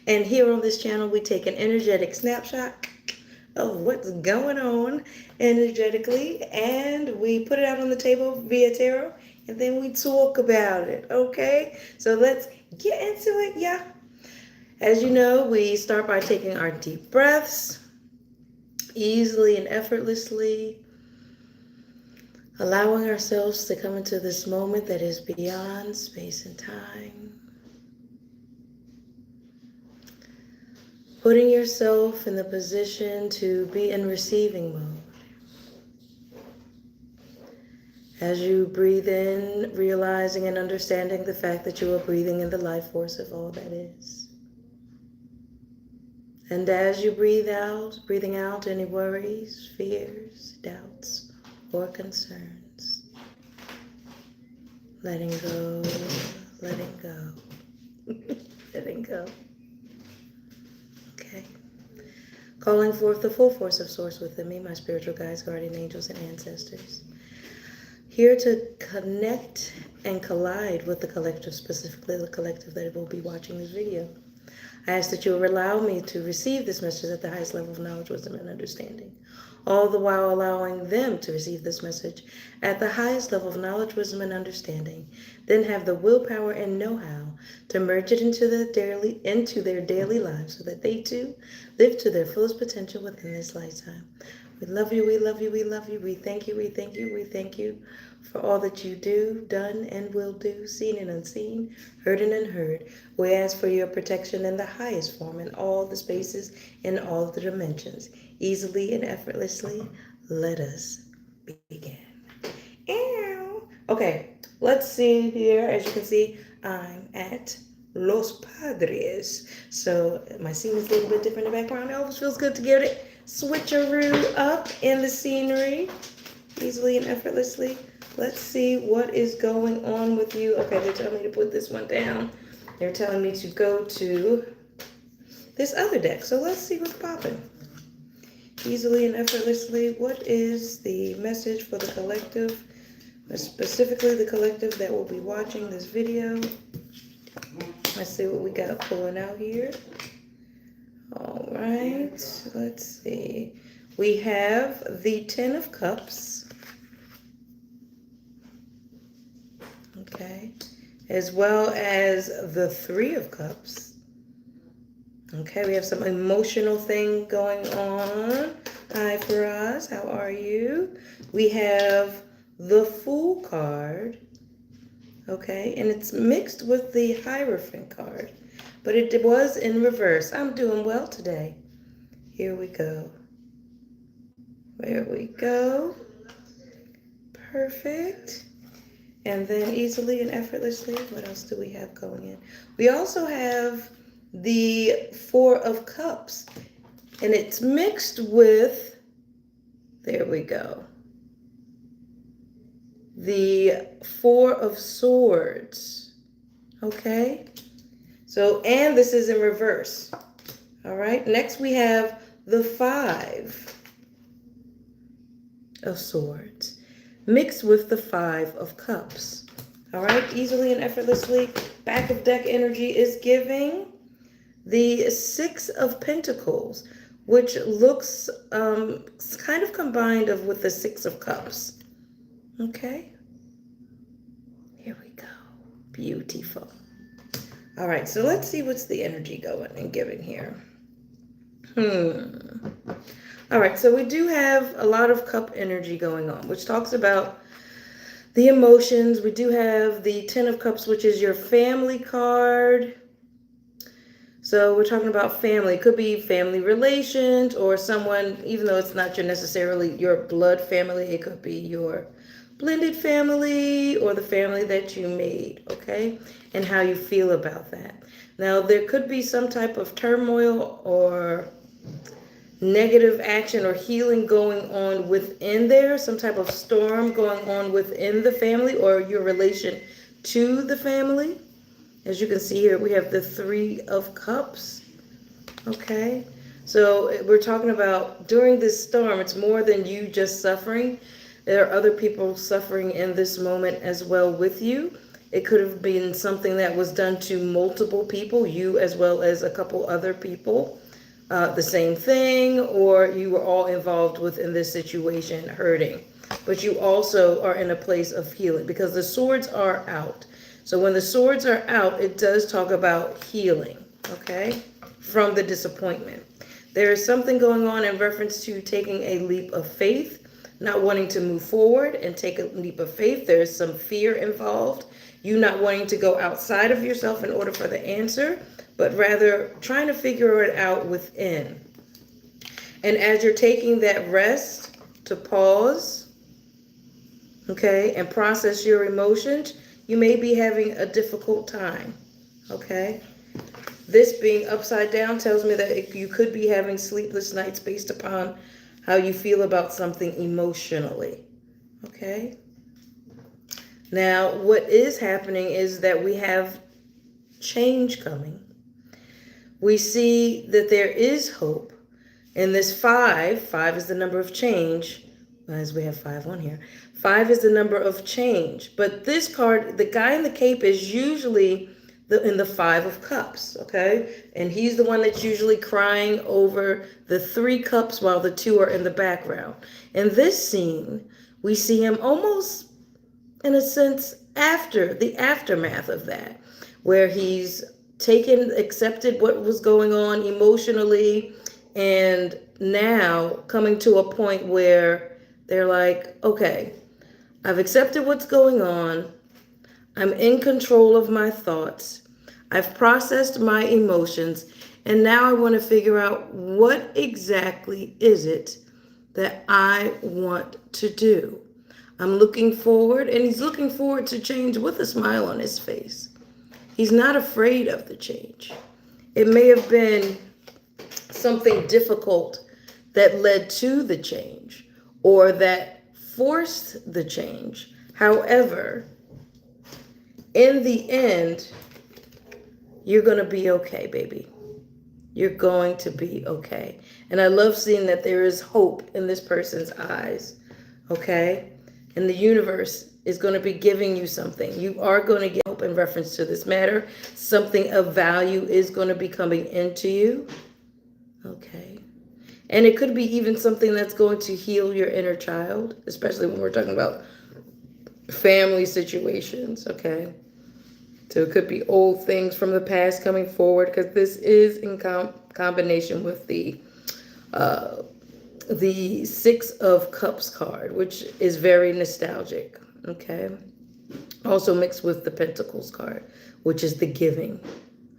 And here on this channel, we take an energetic snapshot of what's going on energetically, and we put it out on the table via tarot, and then we talk about it, okay? So let's get into it, yeah. As you know, we start by taking our deep breaths, easily and effortlessly, allowing ourselves to come into this moment that is beyond space and time. Putting yourself in the position to be in receiving mode. As you breathe in, realizing and understanding the fact that you are breathing in the life force of all that is. And as you breathing out any worries, fears, doubts, or concerns, letting go, letting go, letting go. Okay. Calling forth the full force of Source within me, my spiritual guides, guardian angels, and ancestors. Here to connect and collide with the collective, specifically the collective that will be watching this video. I ask that you will allow me to receive this message at the highest level of knowledge, wisdom, and understanding, all the while allowing them to receive this message at the highest level of knowledge, wisdom, and understanding, then have the willpower and know-how to merge it into their daily lives so that they too live to their fullest potential within this lifetime. We love you, we love you, we love you. We thank you, we thank you, we thank you for all that you do, done, and will do, seen and unseen, heard and unheard. We ask for your protection in the highest form in all the spaces, in all the dimensions. Easily and effortlessly, let us begin. Okay, let's see here. As you can see, I'm at Los Padres. So my scene is a little bit different in the background. It always feels good to give it switcheroo up in the scenery, easily and effortlessly. Let's see what is going on with you. Okay, they're telling me to put this one down. They're telling me to go to this other deck. So let's see what's popping. Easily and effortlessly, what is the message for the collective, specifically the collective that will be watching this video? Let's see what we got pulling out here. All right, let's see. We have the Ten of Cups. Okay, as well as the Three of Cups. Okay, we have some emotional thing going on. Hi, Faraz, how are you? We have the Fool card. Okay, and it's mixed with the Hierophant card, but it was in reverse. I'm doing well today. Here we go. There we go. Perfect. And then easily and effortlessly, what else do we have going in? We also have the Four of Cups, and it's mixed with, there we go, the Four of Swords. Okay, so, and this is in reverse. All right, next we have the Five of Swords mixed with the Five of Cups. All right, easily and effortlessly, back of deck energy is giving the Six of Pentacles, which looks kind of combined with the Six of Cups. Okay, here we go. Beautiful. All right, so let's see what's the energy going and giving here. All right, so we do have a lot of cup energy going on, which talks about the emotions. We do have the Ten of Cups, which is your family card. So we're talking about family. It could be family relations or someone, even though it's not necessarily your blood family, it could be your blended family or the family that you made, okay? And how you feel about that. Now, there could be some type of turmoil or negative action or healing going on within there, some type of storm going on within the family or your relation to the family. As you can see here, we have the Three of Cups. Okay, so we're talking about during this storm, it's more than you just suffering. There are other people suffering in this moment as well with you. It could have been something that was done to multiple people, you as well as a couple other people, the same thing, or you were all involved within this situation hurting. But you also are in a place of healing because the swords are out. So when the swords are out, it does talk about healing, okay, from the disappointment. There is something going on in reference to taking a leap of faith, not wanting to move forward and take a leap of faith. There is some fear involved. You not wanting to go outside of yourself in order for the answer, but rather trying to figure it out within. And as you're taking that rest to pause, okay, and process your emotions, you may be having a difficult time, okay? This being upside down tells me that you could be having sleepless nights based upon how you feel about something emotionally, okay? Now, what is happening is that we have change coming. We see that there is hope. And this 5 is the number of change, as we have 5 on here. 5 is the number of change. But this card, the guy in the cape is usually in the 5 of cups, okay? And he's the one that's usually crying over the 3 cups while the 2 are in the background. In this scene, we see him almost, in a sense, after the aftermath of that, where he's accepted what was going on emotionally, and now coming to a point where they're like, okay, I've accepted what's going on. I'm in control of my thoughts. I've processed my emotions, and now I want to figure out what exactly is it that I want to do. I'm looking forward, and he's looking forward to change with a smile on his face. He's not afraid of the change. It may have been something difficult that led to the change or that forced the change. However, in the end, you're going to be okay, baby. You're going to be okay. And I love seeing that there is hope in this person's eyes, okay? And the universe is going to be giving you something. You are going to get hope in reference to this matter. Something of value is going to be coming into you. Okay. And it could be even something that's going to heal your inner child, especially when we're talking about family situations. Okay. So it could be old things from the past coming forward, because this is in combination with the 6 of Cups card, which is very nostalgic, okay? Also mixed with the Pentacles card, which is the giving,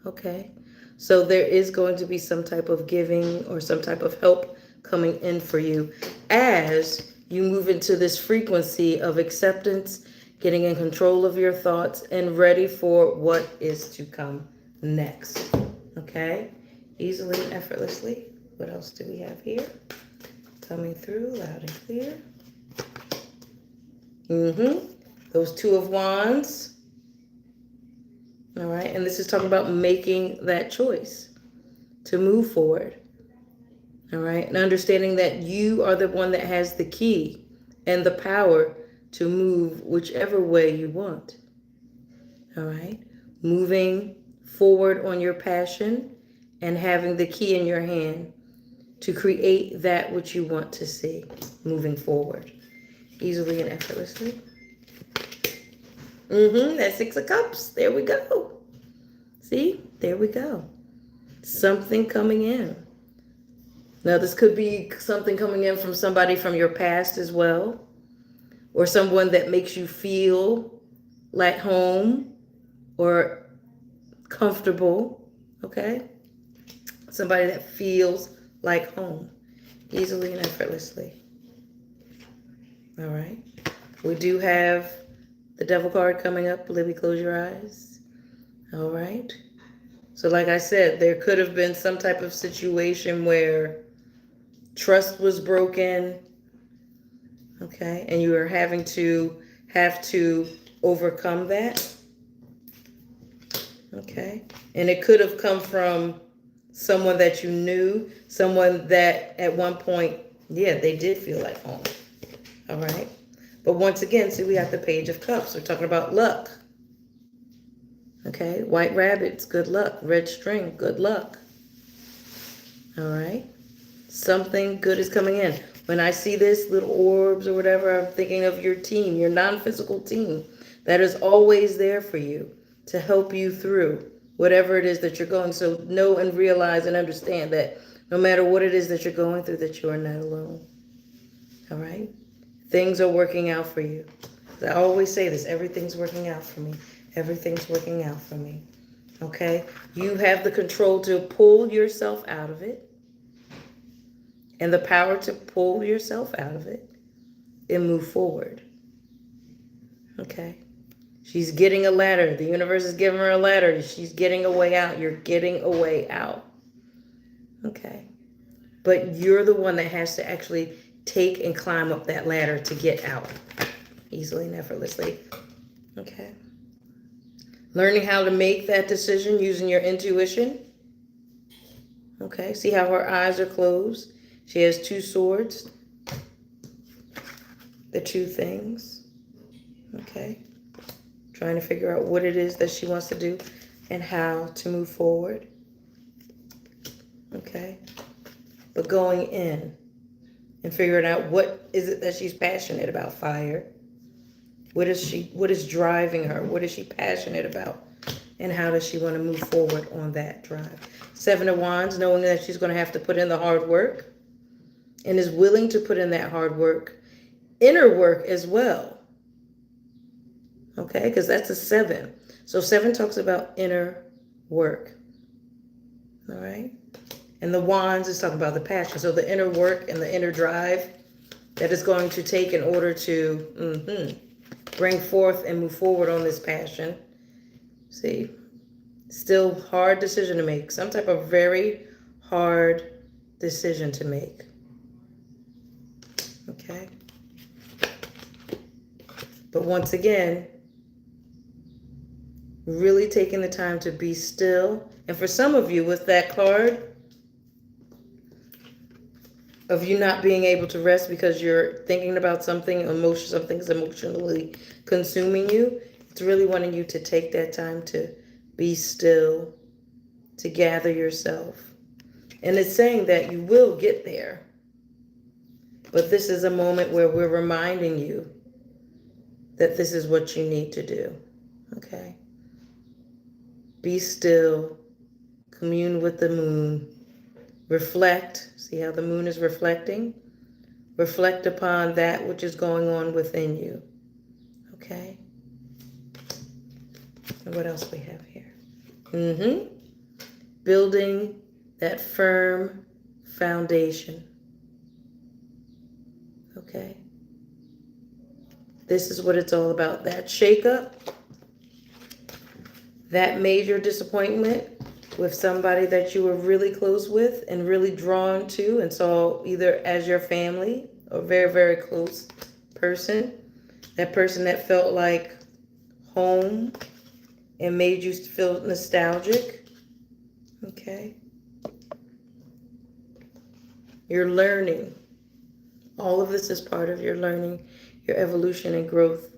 okay? So there is going to be some type of giving or some type of help coming in for you as you move into this frequency of acceptance, getting in control of your thoughts, and ready for what is to come next, okay? Easily and effortlessly. What else do we have here? Coming through loud and clear. Those 2 of Wands. All right. And this is talking about making that choice to move forward. All right. And understanding that you are the one that has the key and the power to move whichever way you want. All right. Moving forward on your passion and having the key in your hand to create that which you want to see moving forward, easily and effortlessly. That 6 of Cups. There we go. See? There we go. Something coming in. Now, this could be something coming in from somebody from your past as well, or someone that makes you feel like home or comfortable, okay? Somebody that feels like home, easily and effortlessly. All right. We do have the Devil card coming up. Libby, close your eyes. All right. So like I said, there could have been some type of situation where trust was broken, okay, and you are have to overcome that, okay? And it could have come from someone that you knew, someone that at one point, yeah, they did feel like home. All right. But once again, see, we have the Page of Cups. We're talking about luck. Okay, white rabbits, good luck. Red string, good luck. All right, something good is coming in. When I see this, little orbs or whatever, I'm thinking of your team, your non-physical team that is always there for you to help you through whatever it is that you're going. So know and realize and understand that no matter what it is that you're going through, that you are not alone. All right? Things are working out for you. I always say this, everything's working out for me. Everything's working out for me. Okay? You have the control to pull yourself out of it and the power to pull yourself out of it and move forward. Okay? She's getting a ladder. The universe is giving her a ladder. She's getting a way out. You're getting a way out. Okay? But you're the one that has to actually take and climb up that ladder to get out easily and effortlessly. Okay? Learning how to make that decision using your intuition. Okay? See how her eyes are closed? She has two swords. The two things. Okay? Trying to figure out what it is that she wants to do and how to move forward. Okay? But going in and figuring out what is it that she's passionate about. Fire. What is driving her? What is she passionate about? And how does she want to move forward on that drive? Seven of Wands, knowing that she's going to have to put in the hard work and is willing to put in that hard work. Inner work as well. Okay, because that's a 7. So 7 talks about inner work. All right. And the Wands is talking about the passion. So the inner work and the inner drive that is going to take in order to bring forth and move forward on this passion. See, still hard decision to make. Some type of very hard decision to make. Okay. But once again, really taking the time to be still. And for some of you with that card of you not being able to rest because you're thinking about something, something's emotionally consuming you, it's really wanting you to take that time to be still, to gather yourself. And it's saying that you will get there. But this is a moment where we're reminding you that this is what you need to do. Okay? Be still. Commune with the moon. Reflect. See how the moon is reflecting? Reflect upon that which is going on within you. Okay? And what else we have here? Building that firm foundation. Okay? This is what it's all about. That shakeup, that major disappointment with somebody that you were really close with and really drawn to and saw either as your family or very, very close person. That person that felt like home and made you feel nostalgic. Okay? You're learning. All of this is part of your learning, your evolution and growth.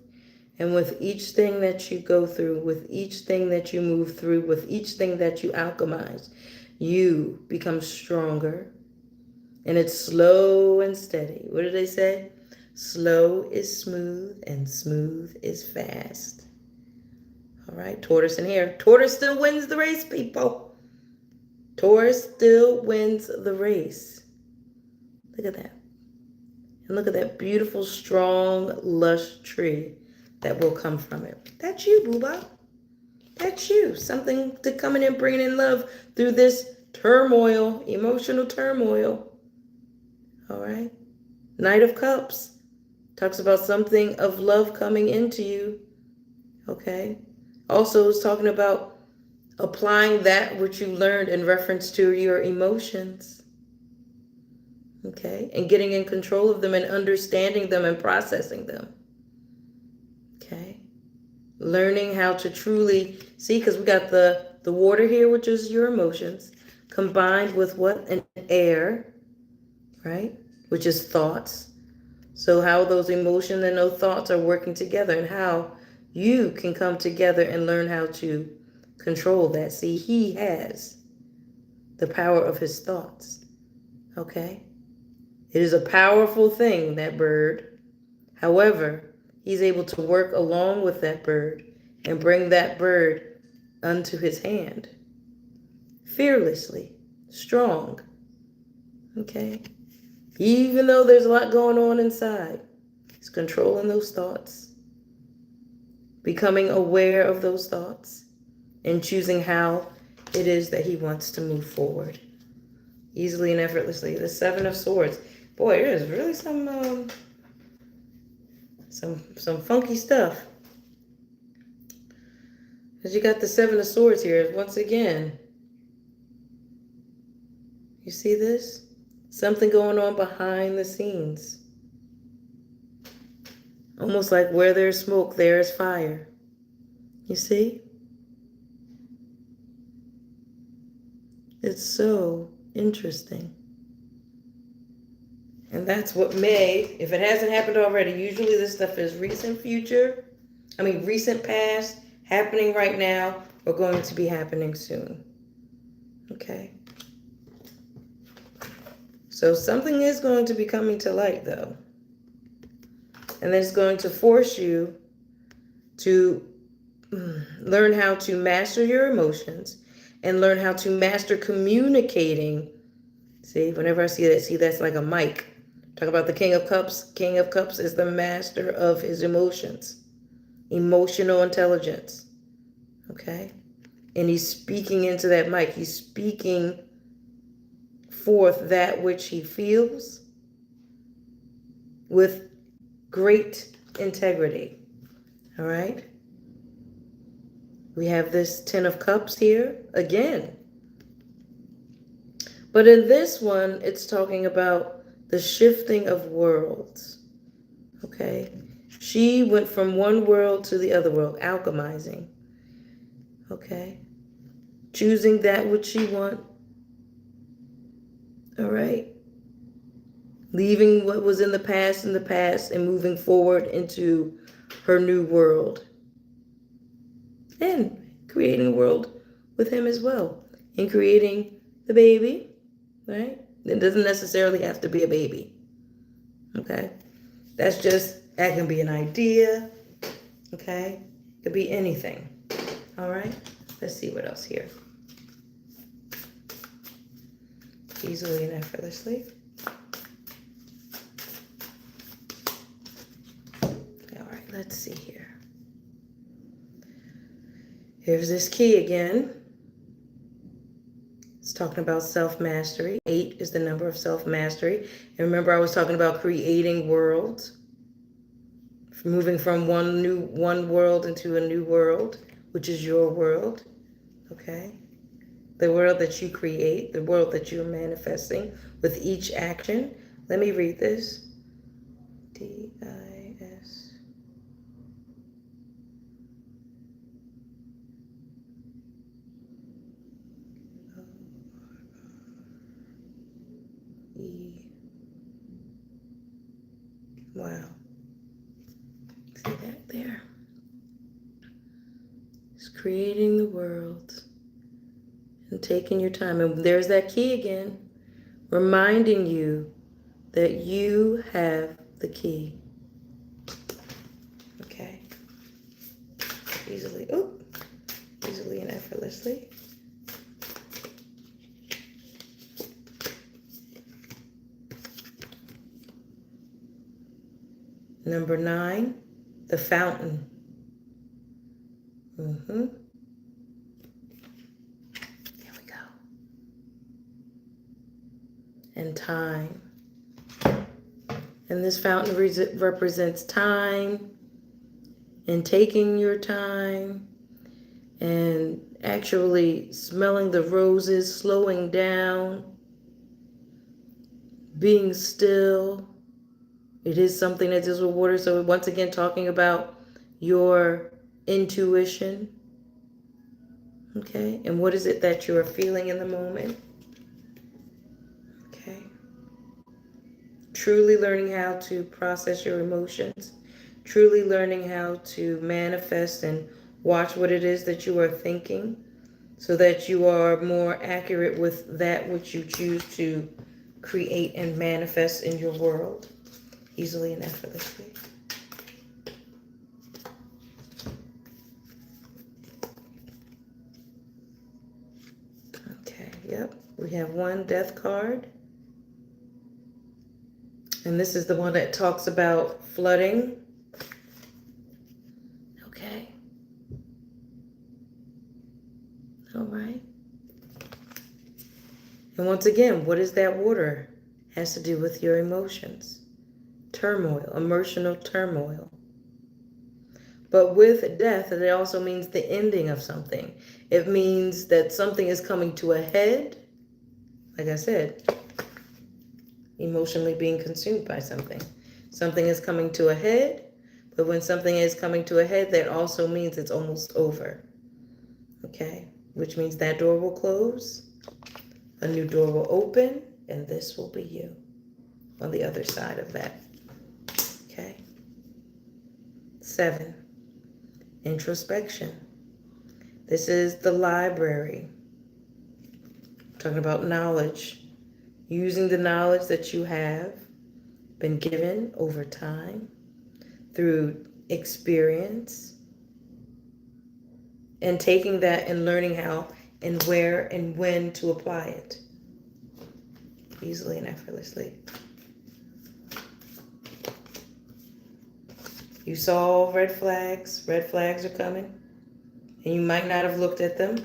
And with each thing that you go through, with each thing that you move through, with each thing that you alchemize, you become stronger. And it's slow and steady. What do they say? Slow is smooth and smooth is fast. All right, Taurus in here. Taurus still wins the race, people. Taurus still wins the race. Look at that. And look at that beautiful, strong, lush tree that will come from it. That's you, booba. That's you. Something to come in and bring in love through this turmoil, emotional turmoil. All right. Knight of Cups talks about something of love coming into you. Okay. Also, it's talking about applying that which you learned in reference to your emotions. Okay. And getting in control of them and understanding them and processing them. Okay. Learning how to truly see, because we got the water here, which is your emotions, combined with what? An air, right? Which is thoughts. So how those emotions and those thoughts are working together and how you can come together and learn how to control that. See, he has the power of his thoughts. Okay? It is a powerful thing, that bird. However, he's able to work along with that bird and bring that bird unto his hand. Fearlessly, strong. Okay? Even though there's a lot going on inside, he's controlling those thoughts, becoming aware of those thoughts, and choosing how it is that he wants to move forward. Easily and effortlessly. The Seven of Swords. Boy, there's really some funky stuff. Because you got the Seven of Swords here. Once again, you see this? Something going on behind the scenes. Almost like where there's smoke, there is fire. You see? It's so interesting. And that's what may, if it hasn't happened already, usually this stuff is recent past, happening right now, or going to be happening soon. Okay? So something is going to be coming to light, though. And then it's going to force you to learn how to master your emotions and learn how to master communicating. See, whenever I see that, that's like a mic. Talk about the King of Cups. King of Cups is the master of his emotions. Emotional intelligence. Okay? And he's speaking into that mic. He's speaking forth that which he feels with great integrity. All right? We have this Ten of Cups here again. But in this one, it's talking about the shifting of worlds. Okay? She went from one world to the other world, alchemizing. Okay? Choosing that which she wants. All right? Leaving what was in the past and moving forward into her new world. And creating a world with him as well. And creating the baby, right? It doesn't necessarily have to be a baby. Okay? That can be an idea. Okay? It could be anything. All right? Let's see what else here. Easily and effortlessly. All right, let's see here. Here's this key again. It's talking about self-mastery. 8 is the number of self-mastery. And remember, I was talking about creating worlds. Moving from one world into a new world, which is your world. Okay? The world that you create, the world that you're manifesting with each action. Let me read this. D-I-S. E. Wow. See that there? It's creating the world and taking your time. And there's that key again, reminding you that you have the key. Okay. Easily and effortlessly. Number 9, the fountain. There we go. And time. And this fountain represents time and taking your time and actually smelling the roses, slowing down, being still. It is something that deals with water. So once again, talking about your intuition. Okay. And what is it that you are feeling in the moment? Okay. Truly learning how to process your emotions. Truly learning how to manifest and watch what it is that you are thinking. so that you are more accurate with that which you choose to create and manifest in your world easily and effortlessly. Okay, yep. We have one death card. And this is the one that talks about flooding. Okay. All right. And once again, what is that water? Has to do with your emotions. Turmoil, emotional turmoil. But with death, it also means the ending of something. It means that something is coming to a head. Like I said, emotionally being consumed by something. Something is coming to a head, but when something is coming to a head, that also means it's almost over. Okay? Which means that door will close, a new door will open, and this will be you on the other side of that. Okay? 7, introspection. This is the library. Talking about knowledge. Using the knowledge that you have been given over time through experience and taking that and learning how and where and when to apply it easily and effortlessly. You saw red flags are coming, and you might not have looked at them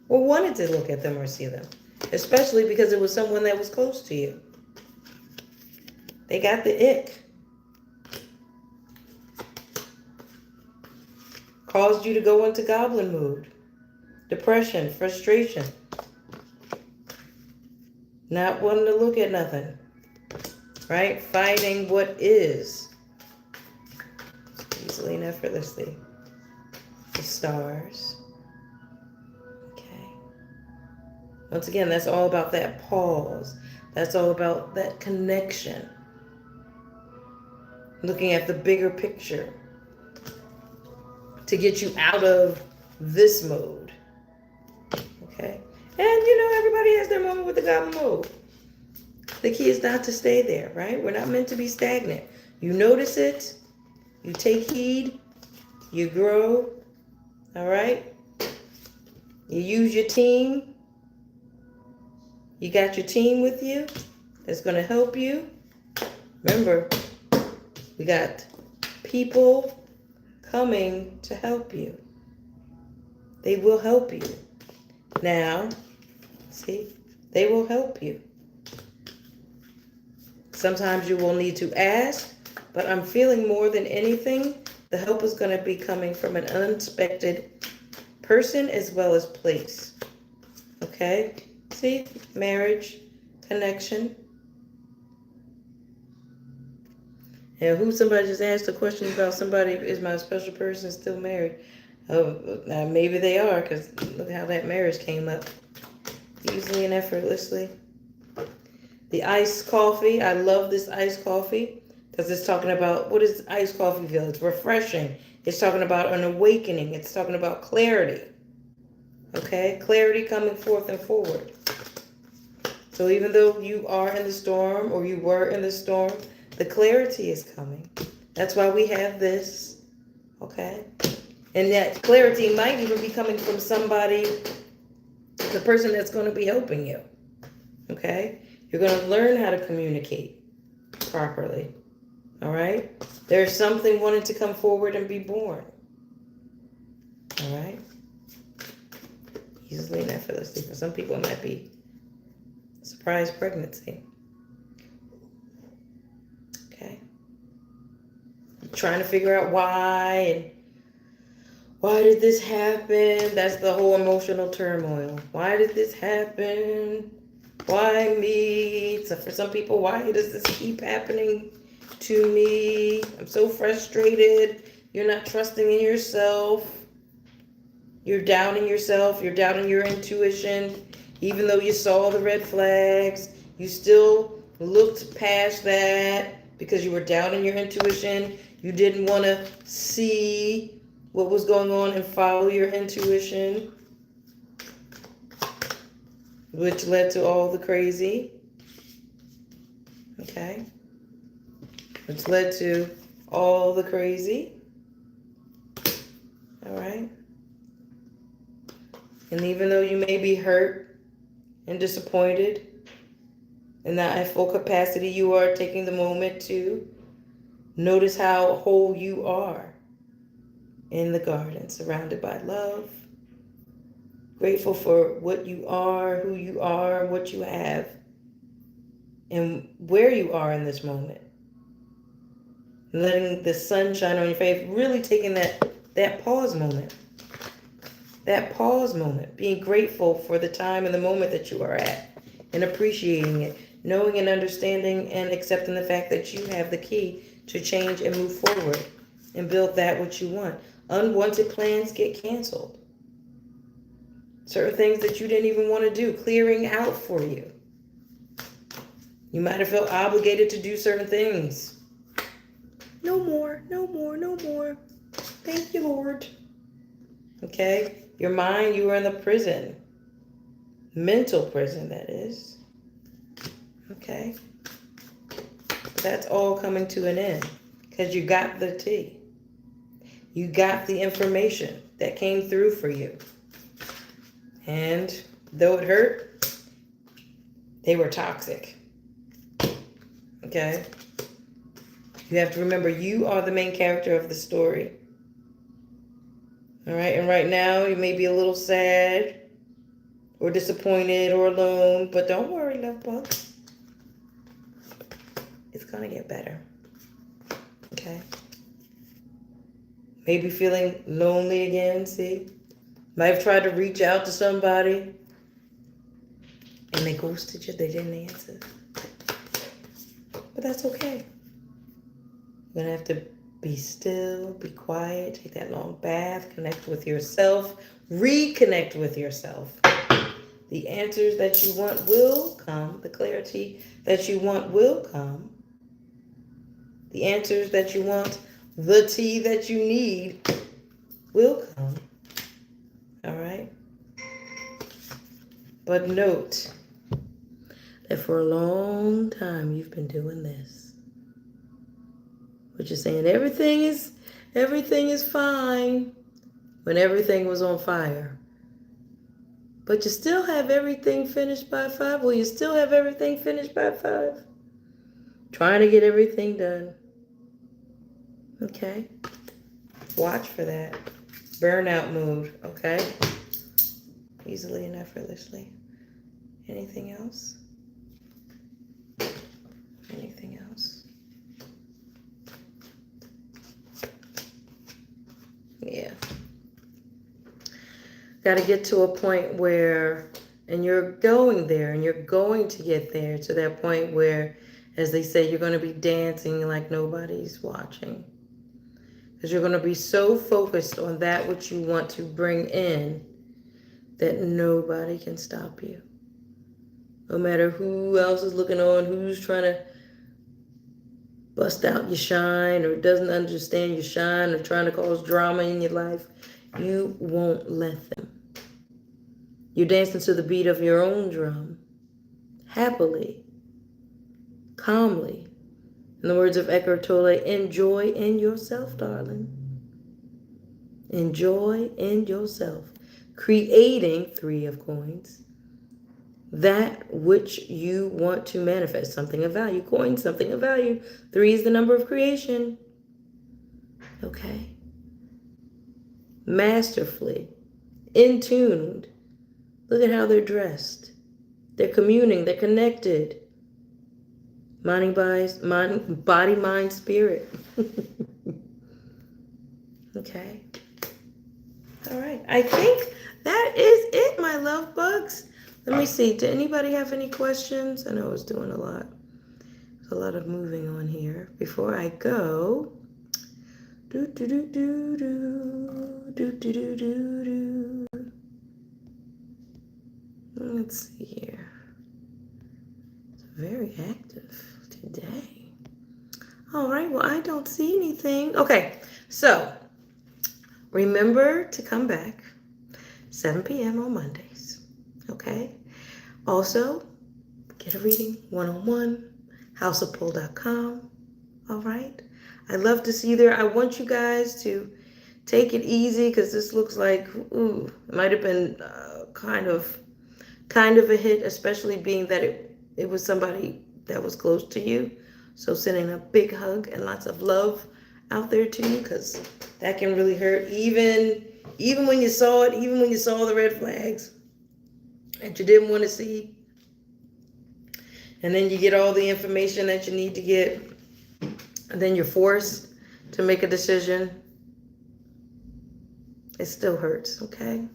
or wanted to look at them or see them, especially because it was someone that was close to you. They got the ick. Caused you to go into goblin mood, depression, frustration, not wanting to look at nothing, right? Fighting what is easily and effortlessly. The stars. Okay. Once again, that's all about that pause. That's all about that connection. Looking at the bigger picture to get you out of this mode. Okay? And everybody has their moment with the goblin mode. The key is not to stay there, right? We're not meant to be stagnant. You notice it, you take heed, you grow, all right? You use your team. You got your team with you that's going to help you. Remember, we got people coming to help you. They will help you. Now, see, they will help you. Sometimes you will need to ask, but I'm feeling more than anything, the help is going to be coming from an unexpected person as well as place. Okay? See, marriage, connection. And somebody just asked a question about somebody, is my special person still married? Oh, maybe they are, because look how that marriage came up. Easily and effortlessly. The iced coffee, I love this iced coffee, because it's talking about, what does iced coffee feel? It's refreshing. It's talking about an awakening. It's talking about clarity. Okay? Clarity coming forth and forward. So even though you are in the storm, or you were in the storm, the clarity is coming. That's why we have this. Okay? And that clarity might even be coming from somebody, the person that's going to be helping you. Okay? You're going to learn how to communicate properly. All right? There's something wanting to come forward and be born. All right? Easily and effortlessly. For some people, it might be a surprise pregnancy. Okay? Trying to figure out why did this happen? That's the whole emotional turmoil. Why did this happen? Why me? So for some people, why does this keep happening to me? I'm so frustrated. You're not trusting in yourself. You're doubting yourself. You're doubting your intuition. Even though you saw the red flags, you still looked past that because you were doubting your intuition. You didn't want to see what was going on and follow your intuition. which led to all the crazy. Okay? Which led to all the crazy. All right? And even though you may be hurt and disappointed and not at full capacity, you are taking the moment to notice how whole you are in the garden, surrounded by love, grateful for what you are, who you are, what you have, and where you are in this moment. Letting the sun shine on your face, really taking that pause moment. That pause moment, being grateful for the time and the moment that you are at and appreciating it, knowing and understanding and accepting the fact that you have the key to change and move forward and build that which you want. Unwanted plans get canceled. Certain things that you didn't even want to do, clearing out for you. You might have felt obligated to do certain things. No more, no more, no more. Thank you, Lord. Okay? Your mind, you were in the prison. Mental prison, that is. Okay? That's all coming to an end because you got the tea. You got the information that came through for you. And though it hurt, they were toxic. Okay? You have to remember you are the main character of the story. All right? And right now you may be a little sad or disappointed or alone, but don't worry, love bug. It's going to get better. Okay? Maybe feeling lonely again, see? Might have tried to reach out to somebody and they ghosted you, they didn't answer. But that's okay. You're going to have to be still, be quiet, take that long bath, connect with yourself, reconnect with yourself. The answers that you want will come. The clarity that you want will come. The answers that you want, the tea that you need will come. All right? But note that for a long time you've been doing this. Which is saying everything is fine when everything was on fire. But you still have everything finished by 5? Will you still have everything finished by 5? Trying to get everything done. Okay? Watch for that. Burnout mode, okay? Easily and effortlessly. Anything else? Anything else? Yeah. Got to get to a point where, and you're going there, and you're going to get there to that point where, as they say, you're going to be dancing like nobody's watching. Because you're going to be so focused on that which you want to bring in that nobody can stop you. No matter who else is looking on, who's trying to bust out your shine or doesn't understand your shine or trying to cause drama in your life, you won't let them. You're dancing to the beat of your own drum, happily, calmly. In the words of Eckhart Tolle, enjoy in yourself, darling. Enjoy in yourself. Creating 3 of coins. That which you want to manifest. Something of value. Coin, something of value. 3 is the number of creation. Okay. Masterfully. In tuned. Look at how they're dressed. They're communing. They're connected. Body, mind, spirit. Okay. All right. I think that is it, my love bugs. Let me see. Did anybody have any questions? I know I was doing a lot. There's a lot of moving on here. Before I go, let's see here. It's very active today. All right. Well, I don't see anything. Okay. So remember to come back 7 p.m. on Mondays. Okay. Also, get a reading one-on-one, houseofpull.com. All right. I'd love to see you there. I want you guys to take it easy because this looks like, ooh, it might have been kind of a hit, especially being that it was somebody that was close to you. So sending a big hug and lots of love out there to you, because that can really hurt. Even when you saw it, even when you saw the red flags that you didn't want to see, and then you get all the information that you need to get, and then you're forced to make a decision. It still hurts, okay?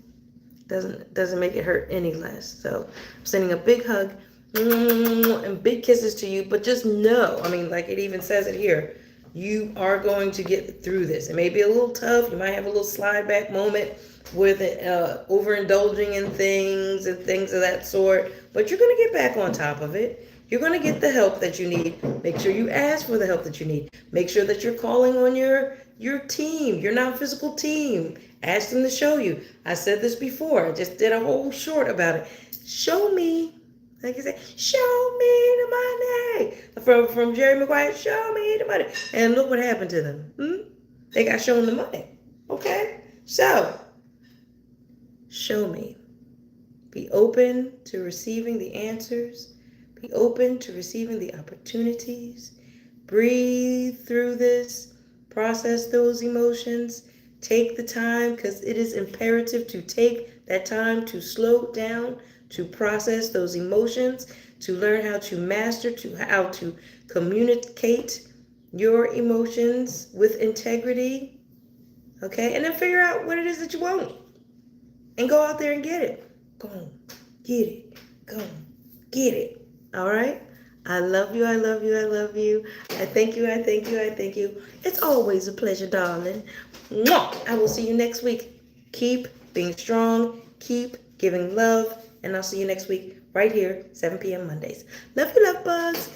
Doesn't make it hurt any less. So I'm sending a big hug and big kisses to you. But just know, I mean, like it even says it here, you are going to get through this. It may be a little tough. You might have a little slide back moment with overindulging in things and things of that sort. But you're going to get back on top of it. You're going to get the help that you need. Make sure you ask for the help that you need. Make sure that you're calling on your team, your non-physical team. Ask them to show you. I said this before. I just did a whole short about it. Show me. Like I said, show me the money. From Jerry Maguire, show me the money. And look what happened to them. They got shown the money. Okay? So, show me. Be open to receiving the answers. Be open to receiving the opportunities. Breathe through this. Process those emotions. Take the time, because it is imperative to take that time to slow down, to process those emotions, to learn how to master, to how to communicate your emotions with integrity. Okay? And then figure out what it is that you want. And go out there and get it. Go on. Get it. Go on. Get it. All right? I love you. I love you. I love you. I thank you. I thank you. I thank you. It's always a pleasure, darling. Mwah! I will see you next week. Keep being strong. Keep giving love. And I'll see you next week right here, 7 p.m. Mondays. Love you, love bugs.